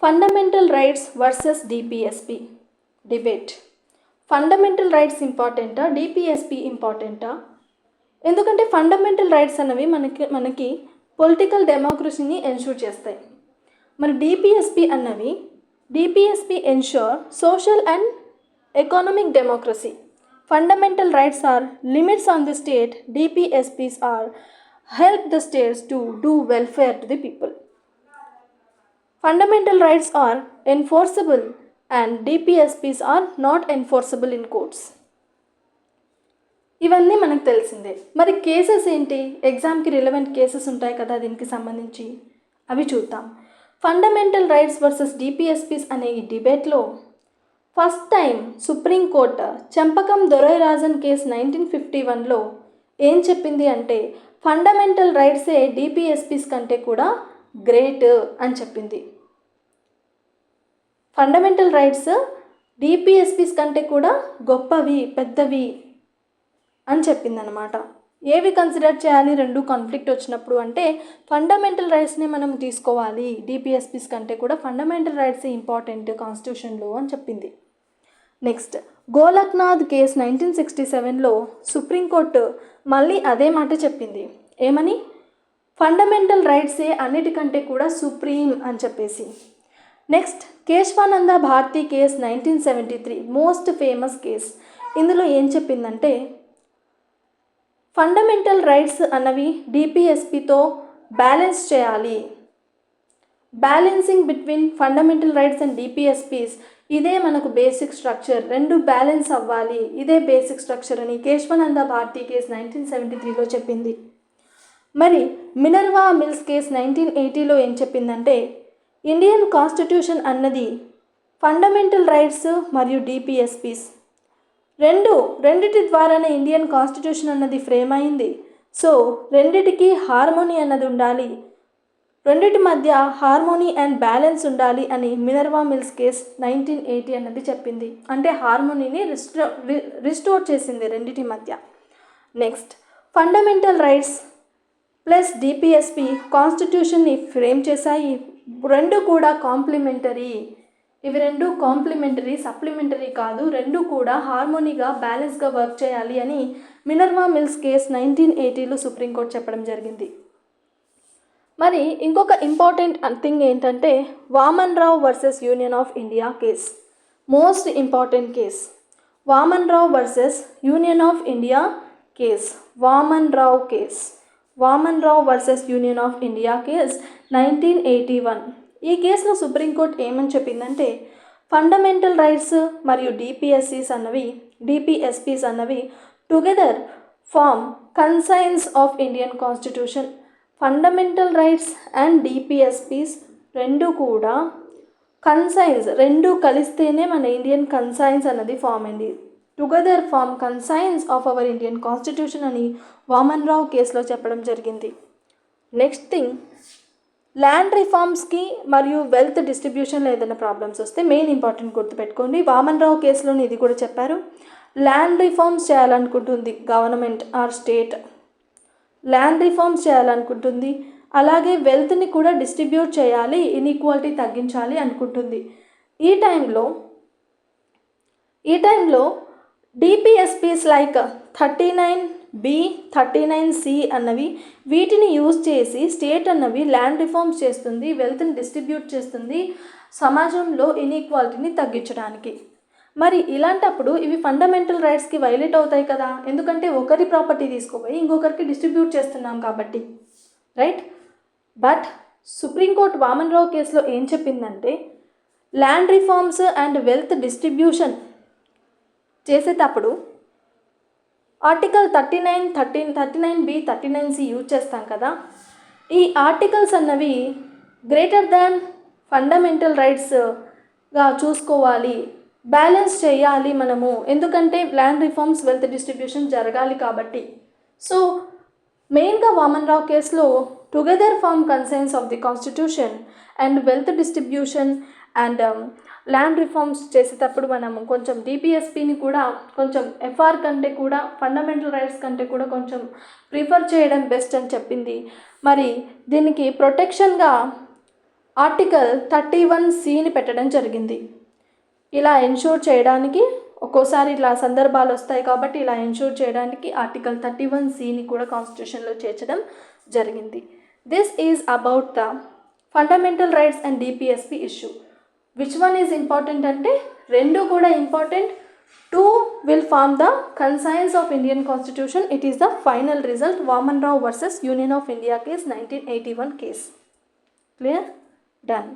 Fundamental rights versus DPSP debate. Fundamental rights ఇంపార్టెంటా, DPSP ఇంపార్టెంటా? ఎందుకంటే ఫండమెంటల్ రైట్స్ అనేవి మనకి పొలిటికల్ డెమోక్రసీని ఎన్షూర్ చేస్తాయి. మరి DPSP ensure social and economic democracy. Fundamental rights are limits on the state. DPSPs are help the states to do welfare to the people. Fundamental rights are enforceable and DPSPs are not enforceable in courts. ఇవన్నీ మనకు తెలిసిందే. మరి cases ఏంటి? ఎగ్జామ్కి relevant cases ఉంటాయి కదా దీనికి సంబంధించి, అవి చూద్దాం. ఫండమెంటల్ రైట్స్ వర్సెస్ డిపిఎస్పిస్ అనే ఈ డిబేట్లో first time supreme court Champakam Dorairajan case 1951లో ఏం చెప్పింది అంటే ఫండమెంటల్ రైట్సే డిపిఎస్పిస్ కంటే కూడా గ్రేట్ అని చెప్పింది. ఫండమెంటల్ రైట్స్ డిపిఎస్పిస్ కంటే కూడా గొప్పవి, పెద్దవి అని చెప్పిందనమాట. ఏవి కన్సిడర్ చేయాలి రెండు కాన్ఫ్లిక్ట్ వచ్చినప్పుడు అంటే ఫండమెంటల్ రైట్స్ని మనం తీసుకోవాలి, డిపిఎస్పిస్ కంటే కూడా ఫండమెంటల్ రైట్స్ ఇంపార్టెంట్ కాన్స్టిట్యూషన్లో అని చెప్పింది. నెక్స్ట్ గోలక్నాథ్ కేసు 1967లో సుప్రీంకోర్టు మళ్ళీ అదే మాట చెప్పింది. ఏమని? ఫండమెంటల్ రైట్సే అన్నిటికంటే కూడా సుప్రీం అని చెప్పేసి. Next Kesavananda Bharati case 1973 most famous case. ఇందులో ఏం చెప్పిందంటే ఫండమెంటల్ రైట్స్ అన్నవి డిపిఎస్పితో బ్యాలెన్స్ చేయాలి. Balancing between fundamental rights and DPSPs ఇదే మనకు బేసిక్ స్ట్రక్చర్, రెండు బ్యాలెన్స్ అవ్వాలి, ఇదే బేసిక్ స్ట్రక్చర్ అని కేశవానంద భారతి కేసు 1973లో చెప్పింది. మరి మినర్వా మిల్స్ కేసు 1980లో ఏం చెప్పిందంటే ఇండియన్ కాన్స్టిట్యూషన్ అన్నది ఫండమెంటల్ రైట్స్ మరియు డిపిఎస్పిస్ రెండిటి ద్వారానే ఇండియన్ కాన్స్టిట్యూషన్ అన్నది ఫ్రేమ్ అయింది. సో రెండిటికి హార్మోనీ అన్నది ఉండాలి, రెండిటి మధ్య హార్మోనీ అండ్ బ్యాలెన్స్ ఉండాలి అని మినర్వా మిల్స్ కేస్ 1980 అన్నది చెప్పింది. అంటే హార్మోనీని రిస్టోర్ చేసింది రెండిటి మధ్య. Next fundamental rights plus DPSP కాన్స్టిట్యూషన్ని ఫ్రేమ్ చేశాయి. రెండు కూడా కాంప్లిమెంటరీ, ఇవి రెండు కాంప్లిమెంటరీ, సప్లిమెంటరీ కాదు, రెండు కూడా హార్మోనీగా బ్యాలెన్స్గా వర్క్ చేయాలి అని మినర్వా మిల్స్ కేస్ 1980లో సుప్రీంకోర్టు చెప్పడం జరిగింది. మరి ఇంకొక ఇంపార్టెంట్ థింగ్ ఏంటంటే Vaman Rao versus union of India case. Most important case Vaman Rao versus union of India case. Vaman Rao versus union of India case 1981. ఈ కేసులో సుప్రీంకోర్టు ఏమని చెప్పిందంటే ఫండమెంటల్ రైట్స్ మరియు డిపిఎస్పిస్ అన్నవి together form conscience of Indian constitution. Fundamental rights and DPSPs రెండు కూడా conscience, రెండు కలిస్తేనే మన ఇండియన్ కన్సైన్స్ అన్నది ఫామ్ అయింది. Together form conscience of our Indian constitution అని వామన్ రావ్ కేసులో చెప్పడం జరిగింది. నెక్స్ట్ థింగ్ ల్యాండ్ రిఫార్మ్స్కి మరియు వెల్త్ డిస్ట్రిబ్యూషన్లో ఏదైనా ప్రాబ్లమ్స్ వస్తే మెయిన్ ఇంపార్టెంట్ గుర్తుపెట్టుకోండి. వామన్ రావ్ కేసులోని ఇది కూడా చెప్పారు. ల్యాండ్ రిఫార్మ్స్ చేయాలనుకుంటుంది government or state, land reforms చేయాలనుకుంటుంది, అలాగే వెల్త్ని కూడా డిస్ట్రిబ్యూట్ చేయాలి, ఇన్ఈక్వాలిటీ తగ్గించాలి అనుకుంటుంది. ఈ టైంలో డిపిఎస్పిస్ లైక్ 39B 39C అన్నవి వీటిని యూజ్ చేసి స్టేట్ అన్నవి ల్యాండ్ రిఫార్మ్స్ చేస్తుంది, వెల్త్ని డిస్ట్రిబ్యూట్ చేస్తుంది సమాజంలో ఇన్ఈక్వాలిటీని తగ్గించడానికి. మరి ఇలాంటప్పుడు ఇవి ఫండమెంటల్ రైట్స్కి వైలేట్ అవుతాయి కదా, ఎందుకంటే ఒకరి ప్రాపర్టీ తీసుకుపోయి ఇంకొకరికి డిస్ట్రిబ్యూట్ చేస్తున్నాం కాబట్టి, right? But supreme court Vaman Rao కేసులో ఏం చెప్పిందంటే land reforms and wealth distribution చేసేటప్పుడు ఆర్టికల్ 39B 39C యూజ్ చేస్తాం కదా, ఈ ఆర్టికల్స్ అన్నవి గ్రేటర్ దాన్ ఫండమెంటల్ రైట్స్గా చూసుకోవాలి, బ్యాలెన్స్ చేయాలి మనము, ఎందుకంటే ల్యాండ్ రిఫార్మ్స్ వెల్త్ డిస్ట్రిబ్యూషన్ జరగాలి కాబట్టి. సో మెయిన్గా వామన్ రావ్ కేసులో together form conscience of the constitution and wealth distribution and land reforms చేసేటప్పుడు మనం కొంచెం డిపిఎస్పిని కూడా కొంచెం ఎఫ్ఆర్ కంటే కూడా ఫండమెంటల్ రైట్స్ కంటే కూడా కొంచెం ప్రిఫర్ చేయడం బెస్ట్ అని చెప్పింది. మరి దీనికి ప్రొటెక్షన్గా ఆర్టికల్ 31(c)ని పెట్టడం జరిగింది. ఇలా ఎన్షూర్ చేయడానికి ఒక్కోసారి ఇలా సందర్భాలు వస్తాయి కాబట్టి ఇలా ఎన్షూర్ చేయడానికి ఆర్టికల్ 31(c)ని కూడా కాన్స్టిట్యూషన్లో చేర్చడం జరిగింది. This is about the fundamental rights and DPSP issue. Which one is important అంటే రెండు కూడా important. 2 will form the conscience of Indian Constitution. It is the final result. Vaman Rao versus Union of India case, 1981 case. Clear? Done.